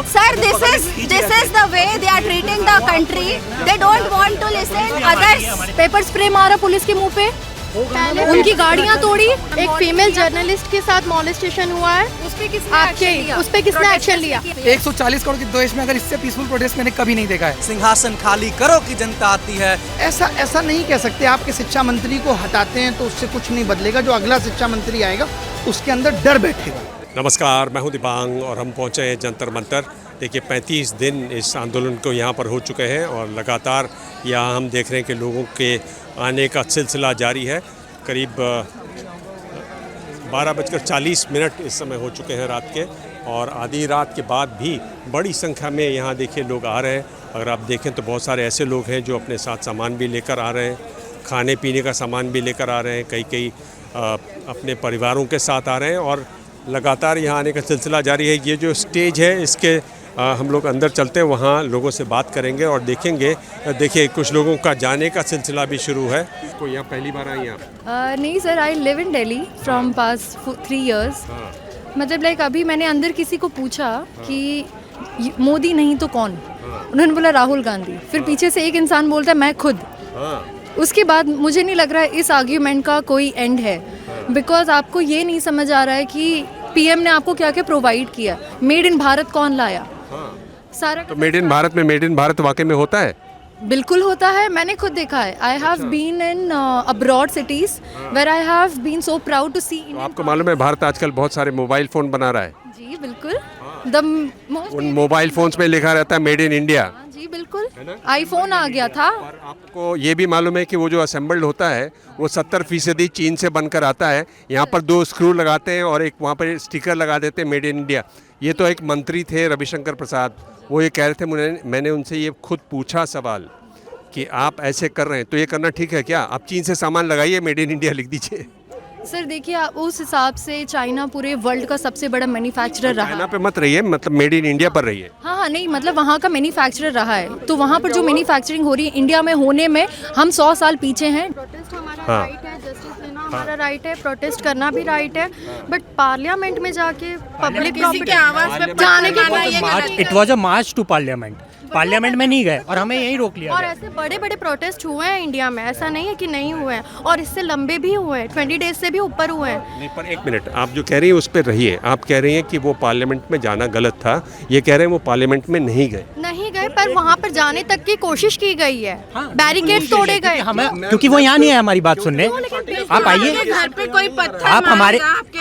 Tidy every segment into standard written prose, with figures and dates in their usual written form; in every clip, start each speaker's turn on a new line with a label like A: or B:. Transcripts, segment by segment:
A: Sir, this is the way they are treating the country. They don't want to listen others.
B: Paper spray मारा police के मुंह पे, उनकी गाड़ियां तोड़ी, एक फीमेल जर्नलिस्ट के साथ मॉलेस्टेशन हुआ है, उस पे किसने एक्शन लिया?
C: 140 करोड़ के देश में अगर इससे पीसफुल प्रोटेस्ट मैंने कभी नहीं देखा है।
D: सिंहासन खाली करो की जनता आती है।
C: ऐसा नहीं कह सकते। आपके शिक्षा मंत्री को हटाते हैं तो उससे कुछ नहीं बदलेगा। जो अगला शिक्षा मंत्री आएगा उसके अंदर डर बैठेगा।
E: नमस्कार, मैं हूं दिबांग और हम पहुंचे हैं जंतर मंतर। देखिए 35 दिन इस आंदोलन को यहाँ पर हो चुके हैं और लगातार यहाँ हम देख रहे हैं कि लोगों के आने का सिलसिला जारी है। करीब 12:40 इस समय हो चुके हैं रात के, और आधी रात के बाद भी बड़ी संख्या में यहाँ देखिए लोग आ रहे हैं। अगर आप देखें तो बहुत सारे ऐसे लोग हैं जो अपने साथ सामान भी लेकर आ रहे हैं, खाने पीने का सामान भी लेकर आ रहे हैं, कई अपने परिवारों के साथ आ रहे हैं और लगातार यहाँ आने का सिलसिला जारी है। ये जो स्टेज है इसके हम लोग अंदर चलते हैं, वहाँ लोगों से बात करेंगे और देखेंगे। देखिए कुछ लोगों का जाने का सिलसिला भी शुरू है। कोई यहाँ पहली बार आई आप?
B: नहीं sir, I live in Delhi from past 3 years। मतलब लाइक अभी मैंने अंदर किसी को पूछा कि मोदी नहीं तो कौन, उन्होंने बोला राहुल गांधी। फिर पीछे से एक इंसान बोलता है मैं खुद। उसके बाद मुझे नहीं लग रहा है इस आर्ग्यूमेंट का कोई एंड है, बिकॉज आपको ये नहीं समझ आ रहा है कि पीएम ने आपको क्या क्या प्रोवाइड किया। मेड इन भारत कौन लाया? सारा
E: तो मेड इन भारत वाकई में होता है?
B: बिल्कुल होता है, मैंने खुद देखा है। I have been in abroad cities where I have been so proud to see.
E: आपको मालूम है भारत आजकल बहुत सारे मोबाइल फ़ोन बना रहा है?
B: जी बिल्कुल।
E: उन मोबाइल फ़ोन्स में लिखा रहता है मेड इन इंडिया।
B: जी बिल्कुल, आईफोन आ गया था।
E: और आपको ये भी मालूम है कि वो जो असेंबल्ड होता है वो 70% चीन से बनकर आता है। यहाँ पर 2 स्क्रू लगाते हैं और एक वहाँ पर स्टिकर लगा देते हैं मेड इन इंडिया। ये तो एक मंत्री थे रविशंकर प्रसाद, वो ये कह रहे थे, मैंने उनसे ये खुद पूछा सवाल कि आप ऐसे कर रहे हैं तो ये करना ठीक है क्या? आप चीन से सामान लगाइए, मेड इन इंडिया लिख दीजिए।
B: सर देखिए, उस हिसाब से चाइना पूरे वर्ल्ड का सबसे बड़ा मैन्युफैक्चरर रहा है।
E: चाइना पे मत रहिए, मतलब मेड इन इंडिया पर रहिए।
B: हाँ नहीं, मतलब वहाँ का मैन्युफैक्चरर रहा है, तो वहाँ पर जो मैन्युफैक्चरिंग हो रही है इंडिया में होने में हम 100 साल पीछे हैं। प्रोटेस्ट हमारा राइट है, जस्टिस लेना हमारा राइट है, प्रोटेस्ट करना भी राइट है, बट पार्लियामेंट में जाके पब्लिक जाने की
F: it was a March two parliament में नहीं गए और हमें यही रोक लिया।
B: और ऐसे बड़े बड़े प्रोटेस्ट हुए हैं इंडिया में, ऐसा नहीं है कि नहीं हुए हैं, और इससे लंबे भी हुए हैं, 20 डेज से भी ऊपर हुए हैं।
E: नहीं, पर एक मिनट, आप जो कह रही हैं उस पर रहिए। आप कह रही हैं कि वो पार्लियामेंट में जाना गलत था, ये कह रहे हैं वो पार्लियामेंट में नहीं गए।
B: पर वहाँ पर जाने तक की कोशिश की गई है। बैरिकेड तोड़े गए,
F: क्योंकि वो यहाँ नहीं है हमारी बात सुनने। आप आइए,
A: घर पे कोई पत्थर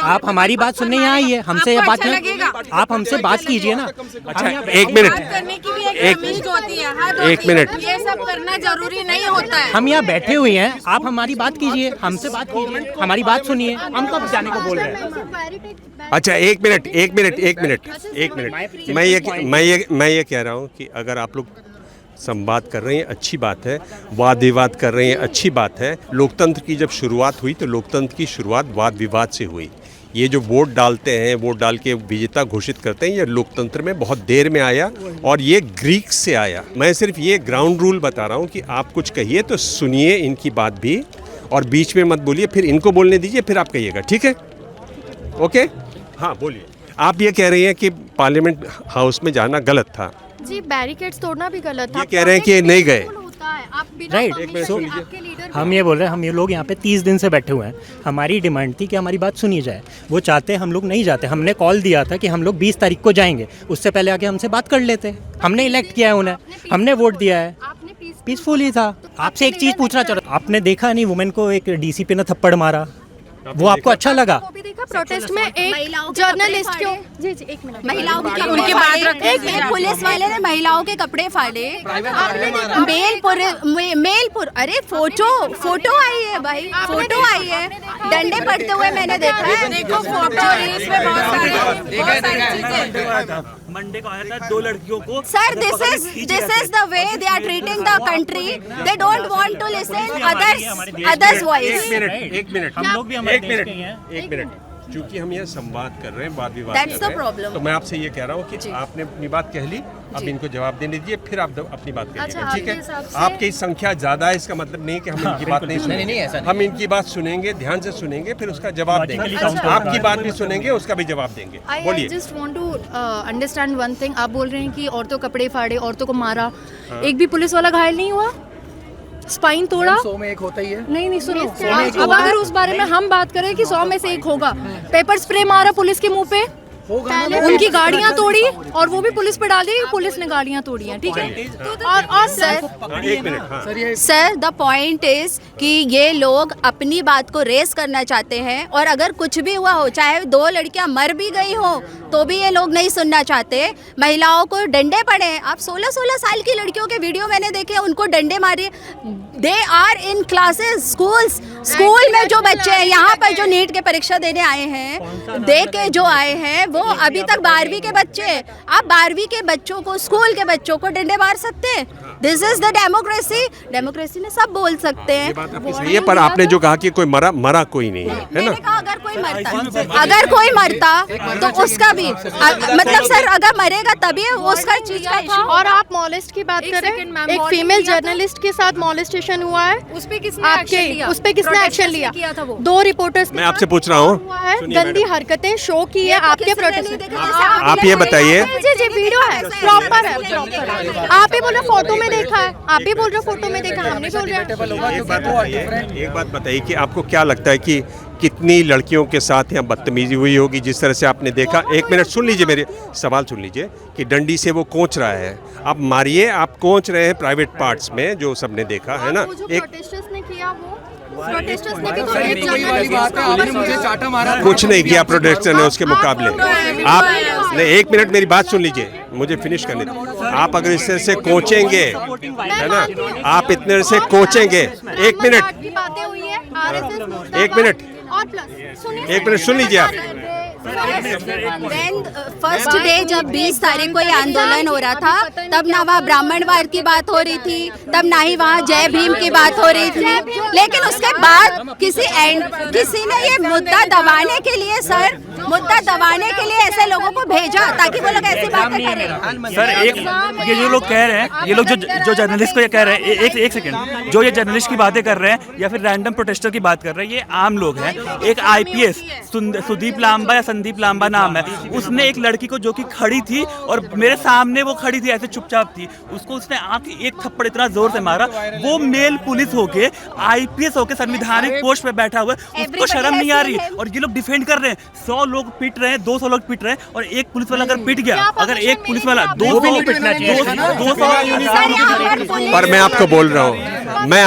F: आप हमारी बात सुनने यहाँ आइए, हमसे बात नहीं, आप हमसे बात कीजिए ना।
E: अच्छा एक मिनट, एक मिनट,
A: ये सब करना जरूरी नहीं होता है।
F: हम यहाँ बैठे हुए हैं, आप हमारी बात कीजिए, हमसे बात कीजिए, हमारी बात सुनिए। हम कब जाने को बोल रहे हैं?
E: अच्छा एक मिनट, मैं ये कह रहा हूँ कि अगर आप लोग संवाद कर रहे हैं अच्छी बात है, वाद विवाद कर रहे हैं अच्छी बात है। लोकतंत्र की जब शुरुआत हुई तो लोकतंत्र की शुरुआत वाद विवाद से हुई। ये जो वोट डालते हैं, वोट डाल के विजेता घोषित करते हैं, ये लोकतंत्र में बहुत देर में आया और ये ग्रीक से आया। मैं सिर्फ ये ग्राउंड रूल बता रहा हूँ कि आप कुछ कहिए तो सुनिए इनकी बात भी, और बीच में मत बोलिए, फिर इनको बोलने दीजिए, फिर आप कहिएगा, ठीक है? ओके, हाँ बोलिए। आप ये कह रही हैं कि पार्लियामेंट हाउस में जाना गलत था।
B: जी, बैरिकेड्स तोड़ना भी गलत था।
E: ये कह रहे हैं कि नहीं गए।
F: राइट, हम ये बोल रहे हैं, हम ये लोग यहाँ पे 30 दिन से बैठे हुए हैं। हमारी डिमांड थी कि हमारी बात सुनी जाए। वो चाहते हम लोग नहीं जाते। हमने कॉल दिया था कि हम लोग 20 तारीख को जाएंगे, उससे पहले आके हमसे बात कर लेते। हमने इलेक्ट किया है उन्हें, हमने वोट दिया है, पीसफुल ही था। आपसे एक चीज़ पूछना चाह रहा हूँ, आपने देखा नहीं वुमेन को एक डीसी पे ने थप्पड़ मारा, वो आपको अच्छा लगा?
B: वो भी देखा प्रोटेस्ट में एक जर्नलिस्ट क्यों? जी एक मिनट,
A: महिलाओं की उनकी बात रखते हैं। पुलिस वाले ने महिलाओं के कपड़े फाड़े, मेलपुर, अरे फोटो आई है भाई, फोटो आई है, डंडे पड़ते हुए मैंने देखा है। देखो फोटो, रील्स में बहुत सारी चीजें।
F: मंडे को आया था 2 लड़कियों को।
A: Sir this is the way they are treating the country. They don't want to listen others voice.
E: एक मिनट,
F: हम लोग भी हमारे देश के हैं।
E: एक मिनट, क्योंकि हम यहाँ संवाद कर रहे हैं, वाद विवाद
A: That's
E: कर रहे
A: the problem.
E: हैं, तो मैं आपसे ये कह रहा हूँ कि आपने अपनी बात कह ली, अब इनको जवाब देने दीजिए, फिर आप अपनी बात करिएगा,
B: अच्छा,
E: ठीक
B: आपके
E: है?
B: हिसाब से-
E: आपकी संख्या ज्यादा है, इसका मतलब नहीं कि हम इनकी बात नहीं सुनेंगे। हम इनकी बात सुनेंगे, ध्यान से सुनेंगे, फिर उसका जवाब देंगे। आपकी बात भी सुनेंगे, उसका भी जवाब देंगे।
B: I
E: बोलिए।
B: just want to understand one thing. आप बोल रहे हैं कि औरतों कपड़े फाड़े, औरतों को मारा, एक भी पुलिस वाला घायल नहीं हुआ, स्पाइन तोड़ा?
C: 100 में एक होता ही है।
B: नहीं सुनो, अब अगर उस बारे में हम बात करें कि 100 में से एक होगा, पेपर स्प्रे मारा पुलिस के मुंह पे, उनकी गाड़ियां तोड़ी, और वो भी पुलिस पे डाल दी, पुलिस ने गाड़ियां तोड़ी हैं, ठीक है? और सर,
E: एक मिनट, हाँ।
A: सर द पॉइंट इज कि ये लोग अपनी बात को रेस करना चाहते हैं, और अगर कुछ भी हुआ हो, चाहे 2 लड़कियां मर भी गई हो, तो भी ये लोग नहीं सुनना चाहते। महिलाओं को डंडे पड़े हैं। आप 16-16 साल की लड़कियों के वीडियो मैंने देखे, उनको डंडे मारे। They are in classes, school में जो बच्चे हैं, यहाँ पर जो नीट के परीक्षा देने आए हैं, दे के जो आए हैं, वो अभी तक 12वीं के बच्चे। आप 12वीं के बच्चों को, स्कूल के बच्चों को डंडे मार सकते हैं? दिस इज द डेमोक्रेसी में सब बोल सकते हैं।
E: ये बात आपकी सही है, पर आपने जो कहा कि कोई मरा कोई नहीं है, है ना?
A: मैंने कहा अगर कोई मरता तो उसका भी मतलब सर, अगर मरेगा तभी उसका चीज का issue।
G: और आप मॉलेस्ट की बात
B: एक
G: करें,
B: second, मैम,
G: एक
B: मॉलेस्ट
G: फीमेल
B: किया था?
G: जर्नलिस्ट के साथ मॉलेस्टेशन हुआ है,
B: उस पे किसने एक्शन लिया?
G: उस पे किसने
B: Protesters
G: एक्शन
B: ने
G: लिया?
B: किया था वो?
G: 2 रिपोर्टर्स
E: मैं आपसे पूछ रहा हूँ,
G: हुआ है,
E: सुनिए
G: गंदी
E: मैडम।
G: हरकतें शो की है आपके प्रोटेस्ट में।
E: आप ये बताइए।
G: जी वीडियो है, प्रॉपर है, प्रॉपर। आप ही बोल रहे फोटो में देखा है, आप ही बोल रहे फोटो में देखा, हम नहीं बोल रहे हैं।
E: एक बात बताइए कि आपको क्या लगता है कि कितनी लड़कियों के साथ यहाँ बदतमीजी हुई होगी जिस तरह से आपने देखा? एक मिनट सुन लीजिए, मेरे सवाल सुन लीजिए कि डंडी से वो कोंच रहा है, आप मारिए, आप कोंच रहे हैं प्राइवेट पार्ट्स में, जो सबने देखा है ना।
G: वो जो
E: एक
G: प्रोटेस्टर्स ने किया, वो प्रोटेस्टर्स ने भी तो
E: कुछ नहीं किया प्रोटेक्शन ने उसके मुकाबले। आप नहीं, एक मिनट मेरी बात सुन लीजिए, मुझे फिनिश करने दीजिए। आप अगर इस तरह से कोचेंगे, है ना, आप इतने से कोचेंगे, एक मिनट,
G: बातें हुई है, RSS
E: एक मिनट,
G: और प्लस सुनिए,
E: एक मिनट सुन लीजिए आप।
A: फर्स्ट डे जब 20 तारीख को ये आंदोलन हो रहा था, तब ना वहाँ ब्राह्मणवाद की बात हो रही थी, तब ना ही वहाँ जय भीम की बात हो रही थी। लेकिन उसके बाद किसी ने ये मुद्दा दबाने के लिए, सर, मुद्दा दबाने के लिए ऐसे लोगों को भेजा ताकि वो लोग ऐसी बातें करें।
H: सर एक ये जो लोग कह रहे हैं, ये लोग जो जर्नलिस्ट को ये कह रहे हैं, एक सेकंड, जो ये जर्नलिस्ट की बातें कर रहे हैं या फिर रैंडम प्रोटेस्टर की बात कर रहे हैं, ये आम लोग हैं। एक IPS सुदीप लांबा या संदीप लांबा नाम है, उसने एक लड़की को जो कि खड़ी थी और मेरे सामने वो खड़ी थी, ऐसे चुपचाप थी, उसको उसने आके एक थप्पड़ इतना जोर से मारा। वो मेल पुलिस होके, IPS होके, संविधानिक पोस्ट पे बैठा हुआ है, उसको शर्म नहीं आ रही। और ये लोग डिफेंड कर रहे हैं, 100 लोग पिट रहे हैं, 200 लोग पिट रहे हैं, और एक पुलिस वाला अगर पिट गया, अगर एक पुलिस वाला 200
E: पर मैं आपको बोल रहा हूँ, मैं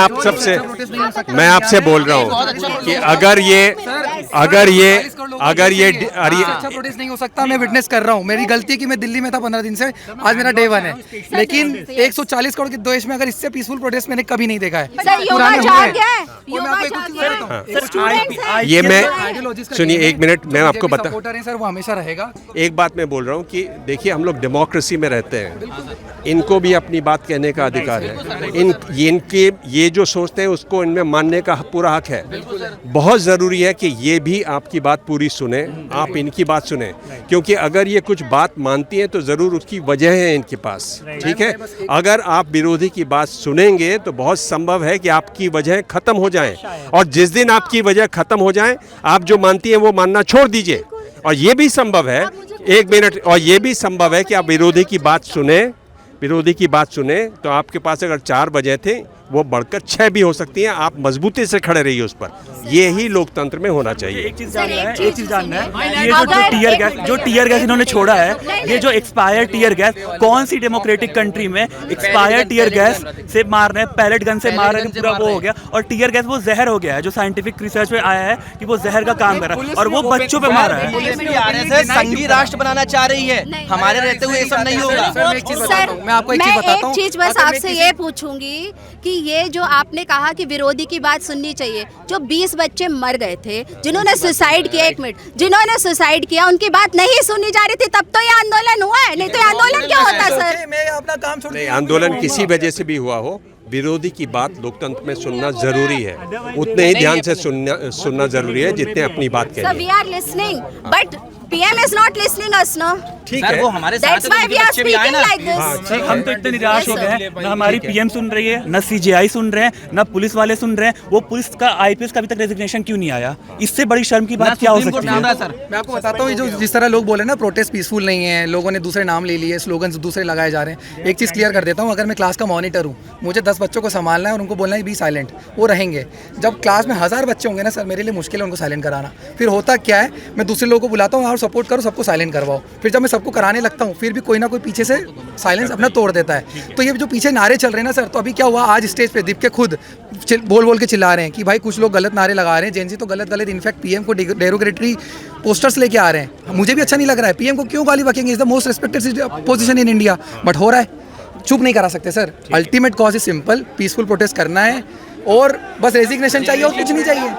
E: आपसे बोल रहा हूँ कि अगर ये
I: अच्छा प्रोटेस्ट नहीं हो सकता। मैं विटनेस कर रहा हूँ, मेरी गलती है कि मैं दिल्ली में था 15 दिन से, आज मेरा डे 1 है, लेकिन 140 करोड़ के देश में अगर इससे पीसफुल प्रोटेस्ट मैंने कभी नहीं देखा है।
E: ये मैं सुनिए, एक मिनट, मैं आपको बता,
I: सर वो हमेशा रहेगा।
E: एक बात मैं बोल रहा हूँ कि देखिए, हम लोग डेमोक्रेसी में रहते हैं, इनको भी अपनी बात कहने का अधिकार है। इनके ये जो सोचते हैं उसको इनमें मानने का पूरा हक है। बहुत ज़रूरी है कि ये भी आपकी बात पूरी सुने, आप इनकी बात सुने, क्योंकि अगर ये कुछ बात मानती हैं तो ज़रूर उसकी वजह है इनके पास, ठीक है? अगर आप विरोधी की बात सुनेंगे तो बहुत संभव है कि आपकी वजह ख़त्म हो जाए, और जिस दिन आपकी वजह ख़त्म हो जाए, आप जो मानती हैं वो मानना छोड़ दीजिए। और ये भी संभव है, एक मिनट, और ये भी संभव है कि आप विरोधी की बात सुने तो आपके पास अगर 4 वजह थे, वो बढ़कर 6 भी हो सकती हैं। आप मजबूती से खड़े रहिए उस पर, ये ही लोकतंत्र में होना चाहिए।
H: एक चीज जानना है, ये जो टीयर गैस इन्होंने छोड़ा है, ये जो एक्सपायर टीयर गैस, कौन सी डेमोक्रेटिक कंट्री में एक्सपायर टीयर गैस से मार रहे हैं, पैलेट गन से मार रहे हैं, पूरा वो हो गया। और टीयर गैस वो जहर हो गया है, जो साइंटिफिक रिसर्च में आया है कि वो जहर का काम कर रहा है, और वो बच्चों पे मार रहा है।
J: संघीय राष्ट्र बनाना चाह रही है, हमारे रहते हुए ये सब नहीं होगा।
I: मैं आपको एक चीज बताता हूँ,
A: एक चीज बस आपसे ये पूछूंगी कि ये जो आपने कहा कि विरोधी की बात सुननी चाहिए, जो 20 बच्चे मर गए थे, जिन्होंने सुसाइड किया, एक मिनट, जिन्होंने सुसाइड किया, उनकी बात नहीं सुनी जा रही थी, तब तो ये आंदोलन हुआ है, नहीं तो ये आंदोलन क्या होता सर?
I: मैं अपना काम छोड़
E: नहीं, आंदोलन किसी वजह से भी हुआ हो, विरोधी की बात लोकतंत्र में सुनना जरूरी है, उतने ही ध्यान से सुनना जरूरी है जितने अपनी बात
A: So
E: कहेंगे।
A: we are listening, but PM is not listening us, no?
E: ठीक
J: सर
E: है,
J: वो हमारे साथ
A: That's
J: है, तो
A: why
J: उनके
A: we are
J: बच्चे भी आए
A: speaking
J: ना।
A: like this.
H: सर हम तो इतने निराश
A: Yes,
H: हो गए
A: sir.
H: हैं, ना हमारी पीएम सुन रही है, ना सीजीआई सुन रहे हैं, ना पुलिस वाले सुन रहे हैं। वो पुलिस का आईपीएस का अभी तक रेजिग्नेशन क्यों नहीं आया? इससे बड़ी शर्म की बात क्या हो
J: सुप्रीम कोर्ट
H: सकती
J: सुन रहा
H: है?
J: है सर।
I: मैं आपको बताता हूँ, ये जो जिस तरह लोग बोले ना प्रोटेस्ट पीसफुल नहीं है, लोगों ने दूसरे नाम ले लिए, स्लोगन दूसरे लगाए जा रहे हैं। एक चीज़ क्लियर कर देता हूँ, अगर मैं क्लास का मॉनिटर हूँ, मुझे 10 बच्चों को संभालना है और उनको बोलना है बी साइलेंट, वो रहेंगे। जब क्लास में 1000 बच्चे होंगे ना सर, मेरे लिए मुश्किल है उनको साइलेंट कराना। फिर होता क्या है, मैं दूसरे लोगों को बुलाता हूँ और सपोर्ट करो, सबको साइलेंट करवाओ। फिर जब मैं सबको कराने लगता हूँ, फिर भी कोई ना कोई पीछे से साइलेंस अपना तोड़ देता है। तो ये जो पीछे नारे चल रहे हैं ना सर, तो अभी क्या हुआ, आज स्टेज पे दीप के खुद बोल बोल के चिल्ला रहे हैं कि भाई कुछ लोग गलत नारे लगा रहे हैं, जेनजी तो गलत इनफैक्ट पीएम को डेरोगेटरी पोस्टर्स लेके आ रहे हैं। मुझे भी अच्छा नहीं लग रहा है, पीएम को क्यों गाली बकेंगे, is the most respected position in India, but हो रहा है, चुप नहीं करा सकते sir. Ultimate cause is simple, peaceful protest करना है और बस रेजिग्नेशन चाहिए और कुछ नहीं चाहिए।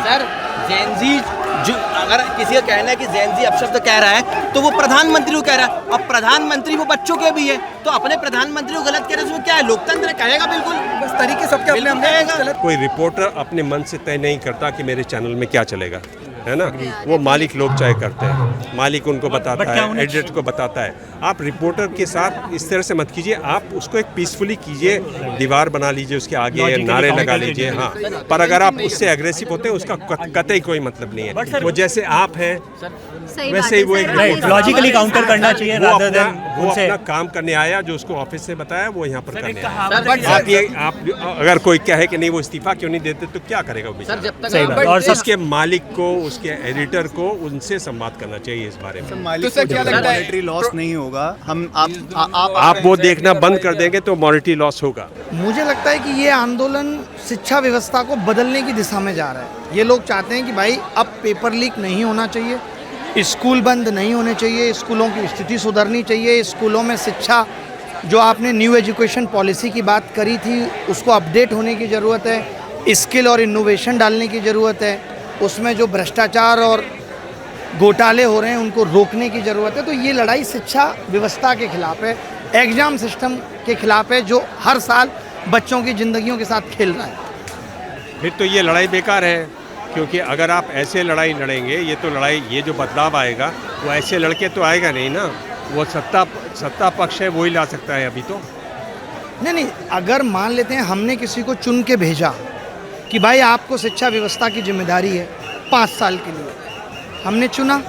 J: सर जेनजी जो अगर किसी का कहना है कि जेनजी अपशब्द कह रहा है तो वो प्रधानमंत्री को कह रहा है। अब प्रधानमंत्री वो बच्चों के भी है, तो अपने प्रधानमंत्री को गलत कह रहे हैं, उसमें क्या है? लोकतंत्र कहेगा बिल्कुल,
I: बस तरीके सबके अपने
J: बिल्कुल कहेगा।
E: कोई रिपोर्टर अपने मन से तय नहीं करता कि मेरे चैनल में क्या चलेगा, है ना। वो मालिक लोग तय करते हैं, मालिक उनको बताता है, एडिटर को बताता है। आप रिपोर्टर के साथ इस तरह से मत कीजिए, आप उसको एक पीसफुली कीजिए, दीवार बना लीजिए, उसके आगे नारे लगा लीजिए। हाँ, पर अगर आप उससे एग्रेसिव होते हैं उसका कतई कोई मतलब नहीं है। वो जैसे आप हैं
A: सही
E: वैसे ही वो एक
F: राइट, लॉजिकली काउंटर करना चाहिए
E: वो
F: rather
E: अपना
F: than
E: वो
F: उनसे।
E: अपना काम करने आया, जो उसको ऑफिस से बताया वो यहाँ पर करने आया। आप अगर कोई कहे कि नहीं वो इस्तीफा क्यों नहीं देते तो क्या करेगा वो बेचारा?
J: जब तक
F: सही बात। और सब
E: उसके मालिक को, उसके एडिटर को उनसे संवाद करना चाहिए इस बारे में।
K: मालिक को क्या लगता है मॉनेटरी लॉस नहीं होगा? हम
E: आप वो देखना बंद कर देंगे तो मॉनेटरी लॉस होगा।
C: मुझे लगता है कि ये आंदोलन शिक्षा व्यवस्था को बदलने की दिशा में जा रहा है। ये लोग चाहते हैं कि भाई अब पेपर लीक नहीं होना चाहिए, स्कूल बंद नहीं होने चाहिए, स्कूलों की स्थिति सुधरनी चाहिए, स्कूलों में शिक्षा, जो आपने न्यू एजुकेशन पॉलिसी की बात करी थी, उसको अपडेट होने की ज़रूरत है, स्किल और इनोवेशन डालने की ज़रूरत है, उसमें जो भ्रष्टाचार और घोटाले हो रहे हैं उनको रोकने की ज़रूरत है। तो ये लड़ाई शिक्षा व्यवस्था के खिलाफ है, एग्ज़ाम सिस्टम के खिलाफ है, जो हर साल बच्चों की ज़िंदगियों के साथ खेल रहा है।
E: फिर तो ये लड़ाई बेकार है, क्योंकि अगर आप ऐसे लड़ाई लड़ेंगे, ये तो लड़ाई, ये जो बदलाव आएगा वो ऐसे लड़के तो आएगा नहीं ना। वो सत्ता पक्ष है वो ही ला सकता है अभी तो।
C: नहीं, अगर मान लेते हैं हमने किसी को चुन के भेजा कि भाई आपको शिक्षा व्यवस्था की जिम्मेदारी है 5 साल के लिए, हमने चुना,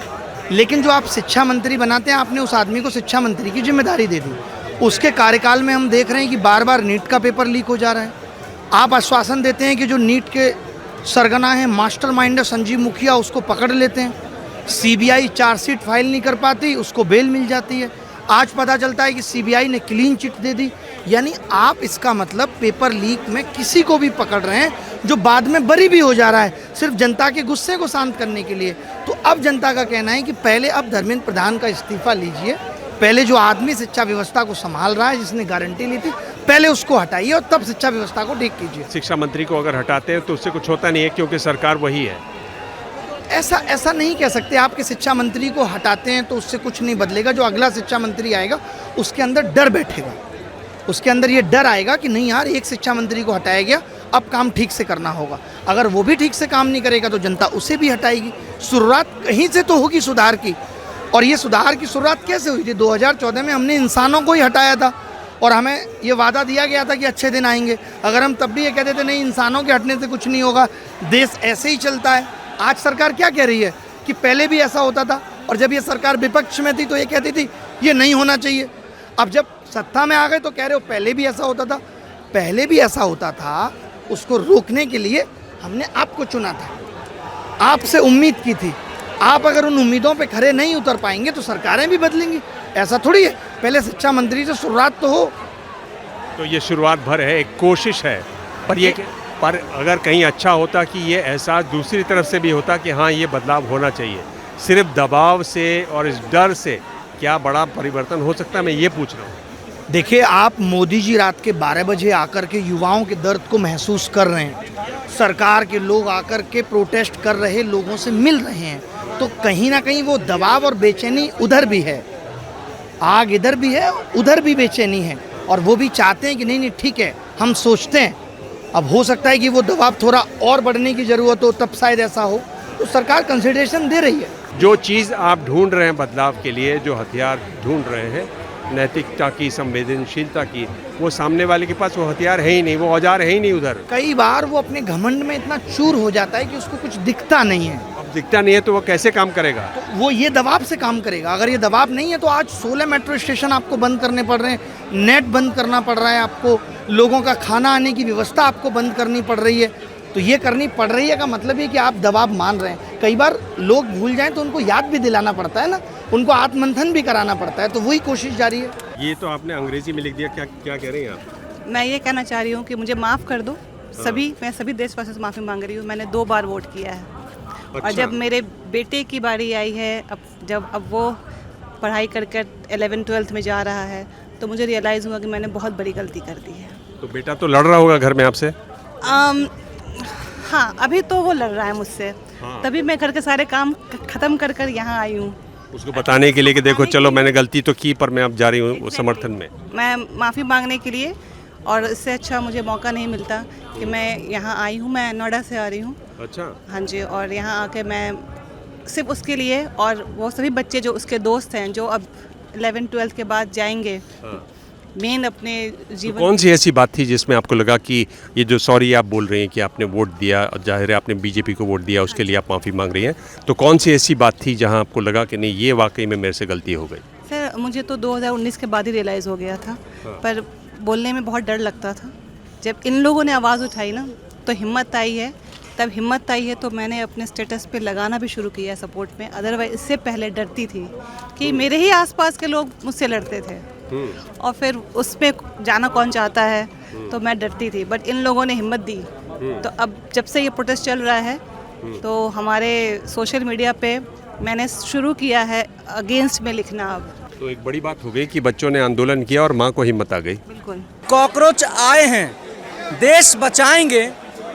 C: लेकिन जो आप शिक्षा मंत्री बनाते हैं आपने उस आदमी को शिक्षा मंत्री की जिम्मेदारी दे दी। उसके कार्यकाल में हम देख रहे हैं कि बार बार नीट का पेपर लीक हो जा रहा है। आप आश्वासन देते हैं कि जो नीट के सरगना है, मास्टरमाइंड है संजीव मुखिया, उसको पकड़ लेते हैं। सीबीआई चार्जशीट फाइल नहीं कर पाती, उसको बेल मिल जाती है। आज पता चलता है कि सीबीआई ने क्लीन चिट दे दी। यानी आप इसका मतलब पेपर लीक में किसी को भी पकड़ रहे हैं जो बाद में बरी भी हो जा रहा है, सिर्फ जनता के गुस्से को शांत करने के लिए। तो अब जनता का कहना है कि पहले अब धर्मेंद्र प्रधान का इस्तीफा लीजिए, पहले जो आदमी शिक्षा व्यवस्था को संभाल रहा है, जिसने गारंटी ली थी, पहले उसको हटाइए और तब शिक्षा व्यवस्था को ठीक कीजिए।
E: शिक्षा मंत्री को अगर हटाते हैं तो उससे कुछ होता नहीं है, क्योंकि सरकार वही है।
C: ऐसा नहीं कह सकते। आपके शिक्षा मंत्री को हटाते हैं तो उससे कुछ नहीं बदलेगा। जो अगला शिक्षा मंत्री आएगा उसके अंदर डर बैठेगा, उसके अंदर ये डर आएगा कि नहीं यार, एक शिक्षा मंत्री को हटाया गया, अब काम ठीक से करना होगा। अगर वो भी ठीक से काम नहीं करेगा तो जनता उसे भी हटाएगी। शुरुआत कहीं से तो होगी सुधार की, और ये सुधार की शुरुआत कैसे हुई थी? 2014 में हमने इंसानों को ही हटाया था और हमें ये वादा दिया गया था कि अच्छे दिन आएंगे। अगर हम तब भी ये कहते थे नहीं, इंसानों के हटने से कुछ नहीं होगा, देश ऐसे ही चलता है। आज सरकार क्या कह रही है कि पहले भी ऐसा होता था, और जब ये सरकार विपक्ष में थी तो ये कहती थी ये नहीं होना चाहिए। अब जब सत्ता में आ गए तो कह रहे हो पहले भी ऐसा होता था। पहले भी ऐसा होता था, उसको रोकने के लिए हमने आपको चुना था, आपसे उम्मीद की थी। आप अगर उन उम्मीदों पे खरे नहीं उतर पाएंगे तो सरकारें भी बदलेंगी। ऐसा थोड़ी है, पहले शिक्षा मंत्री से शुरुआत तो हो।
E: तो ये शुरुआत भर है, एक कोशिश है, पर अगर कहीं अच्छा होता कि ये एहसास दूसरी तरफ से भी होता कि हाँ ये बदलाव होना चाहिए। सिर्फ दबाव से और इस डर से क्या बड़ा परिवर्तन हो सकता है, मैं ये पूछ रहा हूँ।
C: देखिए, आप मोदी जी रात के 12 बजे आकर के युवाओं के दर्द को महसूस कर रहे हैं, सरकार के लोग आकर के प्रोटेस्ट कर रहे लोगों से मिल रहे हैं, तो कहीं ना कहीं वो दबाव और बेचैनी उधर भी है। आग इधर भी है, उधर भी बेचैनी है। और वो भी चाहते हैं कि नहीं नहीं ठीक है, हम सोचते हैं। अब हो सकता है कि वो दबाव थोड़ा और बढ़ने की ज़रूरत हो, तब शायद ऐसा हो, तो सरकार कंसिडरेशन दे रही है।
E: जो चीज़ आप ढूंढ रहे हैं बदलाव के लिए, जो हथियार ढूंढ रहे हैं नैतिकता की, संवेदनशीलता की, वो सामने वाले के पास वो हथियार है ही नहीं, वो औजार है ही नहीं उधर।
C: कई बार वो अपने घमंड में इतना चूर हो जाता है कि उसको कुछ दिखता नहीं है।
E: अब दिखता नहीं है तो वो कैसे काम करेगा?
C: तो वो ये दबाव से काम करेगा। अगर ये दबाव नहीं है तो आज 16 मेट्रो स्टेशन आपको बंद करने पड़ रहे हैं, नेट बंद करना पड़ रहा है आपको, लोगों का खाना आने की व्यवस्था आपको बंद करनी पड़ रही है। तो ये करनी पड़ रही है का मतलब ये कि आप दबाव मान रहे हैं। कई बार लोग भूल जाएं तो उनको याद भी दिलाना पड़ता है ना, उनको आत्ममंथन भी कराना पड़ता है, तो वही कोशिश जारी है।
E: ये तो आपने अंग्रेजी में लिख दिया, क्या क्या कह रही हैं आप?
L: मैं ये कहना चाह रही हूँ कि मुझे माफ़ कर दो मैं सभी देशवासियों से माफ़ी मांग रही हूँ। मैंने 2 बार वोट किया है।
E: अच्छा।
L: और जब मेरे बेटे की बारी आई है, अब वो पढ़ाई कर 11th-12th में जा रहा है, तो मुझे रियलाइज़ हुआ कि मैंने बहुत बड़ी गलती कर दी है।
E: तो बेटा तो लड़ रहा होगा घर में आपसे?
L: हाँ, अभी तो वो लड़ रहा है मुझसे।
E: हाँ।
L: तभी मैं घर के सारे काम ख़त्म कर यहाँ आई हूँ।
E: उसको बताने के लिए कि देखो चलो मैंने गलती तो की, पर मैं अब जा रही हूँ समर्थन में।
L: मैं माफ़ी मांगने के लिए, और इससे अच्छा मुझे मौका नहीं मिलता कि मैं यहाँ आई हूँ। मैं नोएडा से आ रही हूँ।
E: अच्छा।
L: हाँ जी, और यहाँ आके मैं सिर्फ उसके लिए, और वो सभी बच्चे जो उसके दोस्त हैं जो अब 11th-12th के बाद जाएंगे,
E: हाँ।
L: मेन अपने जीवन।
E: तो कौन सी ऐसी बात थी जिसमें आपको लगा कि ये जो सॉरी आप बोल रही हैं कि आपने वोट दिया, और जाहिर है आपने बीजेपी को वोट दिया, उसके लिए आप माफ़ी मांग रही हैं, तो कौन सी ऐसी बात थी जहां आपको लगा कि नहीं ये वाकई में मेरे से गलती हो गई?
L: सर, मुझे तो 2019 के बाद ही रियलाइज़ हो गया था।
E: हाँ।
L: पर बोलने में बहुत डर लगता था। जब इन लोगों ने आवाज़ उठाई ना, तो हिम्मत आई है। तब हिम्मत आई है तो मैंने अपने स्टेटस पे लगाना भी शुरू किया सपोर्ट में। अदरवाइज इससे पहले डरती थी कि मेरे ही आसपास के लोग मुझसे लड़ते थे, और फिर उस पर जाना कौन चाहता है, तो मैं डरती थी। बट इन लोगों ने हिम्मत दी। तो अब जब से ये प्रोटेस्ट चल रहा है, तो हमारे सोशल मीडिया पे मैंने शुरू किया है अगेंस्ट में लिखना। अब
E: तो एक बड़ी बात हो गई कि बच्चों ने आंदोलन किया और माँ को हिम्मत आ गई।
L: बिल्कुल।
M: कॉकरोच आए हैं, देश बचाएंगे,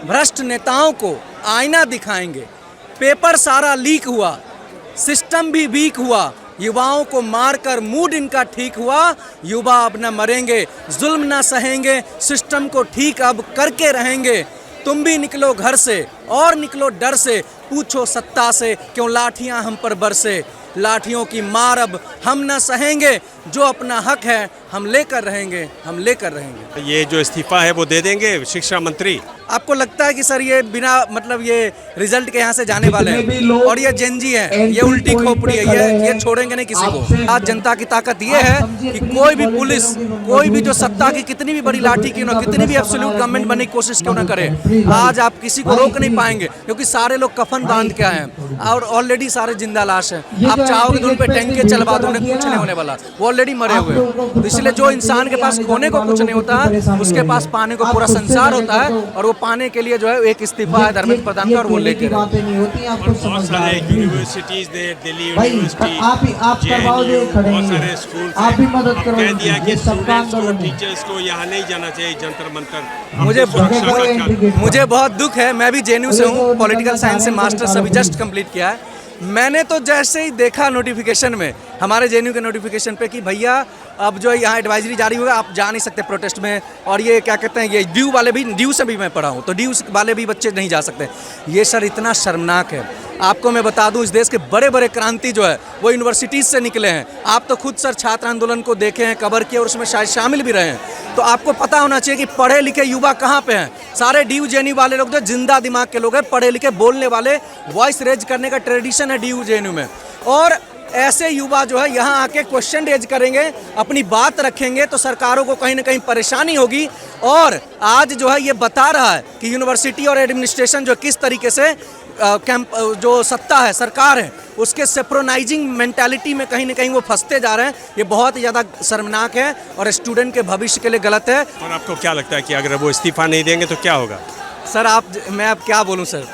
M: भ्रष्ट नेताओं को आईना दिखाएंगे। पेपर सारा लीक हुआ, सिस्टम भी वीक हुआ, युवाओं को मारकर मूड इनका ठीक हुआ। युवा अब न मरेंगे, जुल्म न सहेंगे, सिस्टम को ठीक अब करके रहेंगे। तुम भी निकलो घर से और निकलो डर से, पूछो सत्ता से क्यों लाठियां हम पर बरसे। लाठियों की मार अब हम न सहेंगे, जो अपना हक है हम लेकर रहेंगे, हम लेकर रहेंगे।
E: ये जो इस्तीफा है वो दे देंगे शिक्षा मंत्री?
M: आपको लगता है कि सर ये बिना मतलब ये रिजल्ट के यहाँ से जाने वाले हैं? और ये जेनजी है, ये उल्टी खोपड़ी है, ये छोड़ेंगे नहीं किसी को। आज जनता की ताकत ये है कि कोई भी पुलिस, कोई भी जो सत्ता की कितनी भी बड़ी लाठी क्यों ना, कितनी भी एब्सोल्यूट गवर्नमेंट बनने की कोशिश क्यों ना करे, आज आप किसी को रोक नहीं पाएंगे, क्योंकि सारे लोग कफन बांध के आए हैं और ऑलरेडी सारे जिंदा लाश हैं। आप चाहोगे तो उन पर टैंके चलवा दो, उन्हें कुछ नहीं होने वाला, वो ऑलरेडी मरे हुए हैं। तो इसलिए जो इंसान के पास खोने को कुछ नहीं होता, उसके पास पाने को पूरा संसार होता है, और वो पाने के लिए जो है एक इस्तीफा है धर्मेंद्र प्रधान का, और वो लेकर
E: बहुत सारे यूनिवर्सिटीज ने, दिल्ली यूनिवर्सिटी, बहुत सारे स्कूल कह दिया कि स्टूडेंट्स को, टीचर्स को यहाँ नहीं जाना चाहिए जंतर मंतर।
M: मुझे बहुत दुख है। मैं भी जेएनयू से हूँ, पॉलिटिकल साइंस से मास्टर्स अभी जस्ट कंप्लीट किया है। मैंने तो जैसे ही देखा नोटिफिकेशन में, हमारे जेएनयू के नोटिफिकेशन पे कि भैया अब जो है यहाँ एडवाइजरी जारी होगा, आप जा नहीं सकते प्रोटेस्ट में, और ये क्या कहते हैं, ये ड्यू वाले भी, ड्यू से भी मैं पढ़ा हूँ, तो ड्यू वाले भी बच्चे नहीं जा सकते। ये सर इतना शर्मनाक है। आपको मैं बता दूं, इस देश के बड़े बड़े क्रांति जो है वो यूनिवर्सिटीज़ से निकले हैं। आप तो खुद सर छात्र आंदोलन को देखे हैं, कवर किए, और उसमें शायद शामिल भी रहे हैं। तो आपको पता होना चाहिए कि पढ़े लिखे युवा कहाँ पे हैं। सारे ड्यू जेएनयू वाले लोग जो जिंदा दिमाग के लोग हैं, पढ़े लिखे बोलने वाले, वॉइस रेज करने का ट्रेडिशन है ड्यू जेएनयू में। और ऐसे युवा जो है यहाँ आके क्वेश्चन रेज करेंगे, अपनी बात रखेंगे, तो सरकारों को कहीं ना कहीं परेशानी होगी। और आज जो है ये बता रहा है कि यूनिवर्सिटी और एडमिनिस्ट्रेशन जो किस तरीके से जो सत्ता है, सरकार है, उसके सेप्रोनाइजिंग मेंटालिटी में कहीं ना कहीं वो फंसते जा रहे हैं। ये बहुत ही ज़्यादा शर्मनाक है और स्टूडेंट के भविष्य के लिए गलत है।
E: और आपको क्या लगता है कि अगर वो इस्तीफा नहीं देंगे तो क्या होगा?
M: सर मैं अब क्या बोलूँ सर,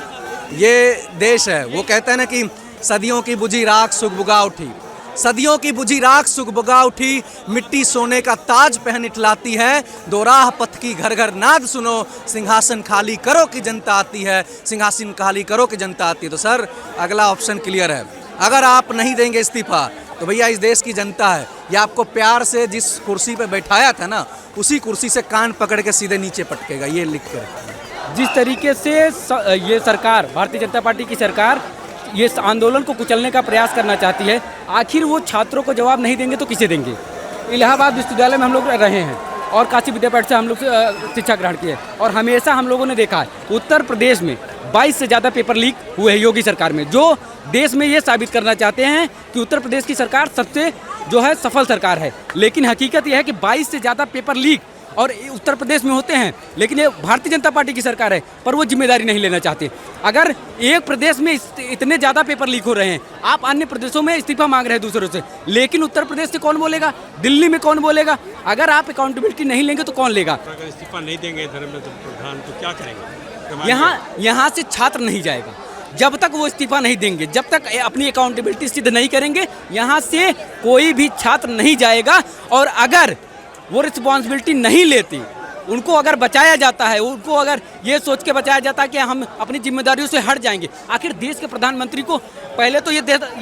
M: ये देश है, वो कहते हैं ना कि सदियों की बुझी राख सुगबुगा उठी, सदियों की बुझी राख सुगबुगा उठी, मिट्टी सोने का ताज पहन इठलाती है, दोराह पथ की घर घर नाद सुनो, सिंहासन खाली करो कि जनता आती है, सिंहासन खाली करो कि जनता आती है। तो सर अगला ऑप्शन क्लियर है, अगर आप नहीं देंगे इस्तीफा तो भैया इस देश की जनता है, ये आपको प्यार से जिस कुर्सी पे बैठाया था ना, उसी कुर्सी से कान पकड़ के सीधे नीचे पटकेगा, ये लिख कर।
N: जिस तरीके से ये सरकार, भारतीय जनता पार्टी की सरकार, ये आंदोलन को कुचलने का प्रयास करना चाहती है, आखिर वो छात्रों को जवाब नहीं देंगे तो किसे देंगे। इलाहाबाद विश्वविद्यालय में हम लोग रहे हैं और काशी विद्यापीठ से हम लोग शिक्षा ग्रहण किए, और हमेशा हम लोगों ने देखा है उत्तर प्रदेश में 22 से ज़्यादा पेपर लीक हुए हैं योगी सरकार में, जो देश में ये साबित करना चाहते हैं कि उत्तर प्रदेश की सरकार सबसे जो है सफल सरकार है। लेकिन हकीकत यह है कि 22 से ज़्यादा पेपर लीक और उत्तर प्रदेश में होते हैं, लेकिन ये भारतीय जनता पार्टी की सरकार है, पर वो जिम्मेदारी नहीं लेना चाहते। अगर एक प्रदेश में इतने ज़्यादा पेपर लीक हो रहे हैं, आप अन्य प्रदेशों में इस्तीफा मांग रहे हैं दूसरों से, लेकिन उत्तर प्रदेश से कौन बोलेगा, दिल्ली में कौन बोलेगा? अगर आप अकाउंटेबिलिटी नहीं लेंगे तो कौन लेगा?
E: अगर इस्तीफा नहीं देंगे धर्मेंद्र प्रधान तो क्या करेंगे?
N: यहाँ से छात्र नहीं जाएगा जब तक वो इस्तीफा नहीं देंगे, जब तक अपनी अकाउंटेबिलिटी सिद्ध नहीं करेंगे, यहाँ से कोई भी छात्र नहीं जाएगा। और अगर वो रिस्पॉन्सिबिलिटी नहीं लेती, उनको अगर बचाया जाता है, उनको अगर ये सोच के बचाया जाता है कि हम अपनी जिम्मेदारियों से हट जाएंगे, आखिर देश के प्रधानमंत्री को पहले तो ये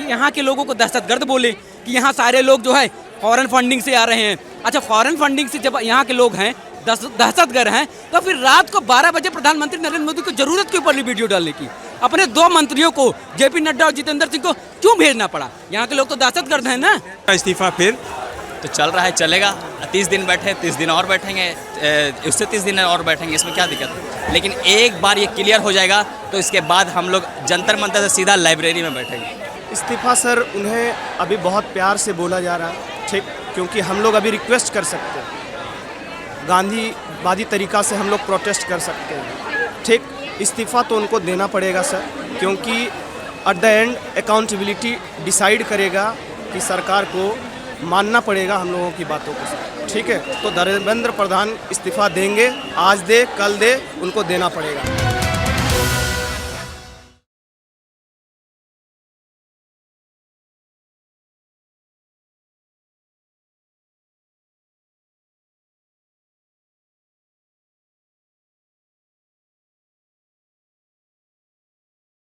N: यहाँ के लोगों को दहशतगर्द बोले कि यहाँ सारे लोग जो है फॉरेन फंडिंग से आ रहे हैं। अच्छा, फॉरेन फंडिंग से जब यहाँ के लोग हैं दहशतगर्द हैं, तो फिर रात को 12 बजे प्रधानमंत्री नरेंद्र मोदी को जरूरत क्यों पड़ी वीडियो डालने की? अपने 2 मंत्रियों को, जेपी नड्डा और जितेंद्र सिंह को क्यों भेजना पड़ा? यहाँ के लोग तो दहशतगर्द हैं ना।
E: इस्तीफा फिर
J: तो चल रहा है, चलेगा। 30 दिन बैठे, 30 दिन और बैठेंगे, उससे 30 दिन और बैठेंगे, इसमें क्या दिक्कत है? लेकिन एक बार ये क्लियर हो जाएगा तो इसके बाद हम लोग जंतर मंतर से सीधा लाइब्रेरी में बैठेंगे।
K: इस्तीफा सर उन्हें अभी बहुत प्यार से बोला जा रहा है, ठीक, क्योंकि हम लोग अभी रिक्वेस्ट कर सकते हैं, गांधीवादी तरीका से हम लोग प्रोटेस्ट कर सकते हैं, ठीक। इस्तीफ़ा तो उनको देना पड़ेगा सर, क्योंकि at the end accountability decide करेगा कि सरकार को मानना पड़ेगा हम लोगों की बातों को, ठीक है। तो धर्मेंद्र प्रधान इस्तीफ़ा देंगे, आज दे कल दे, उनको देना पड़ेगा।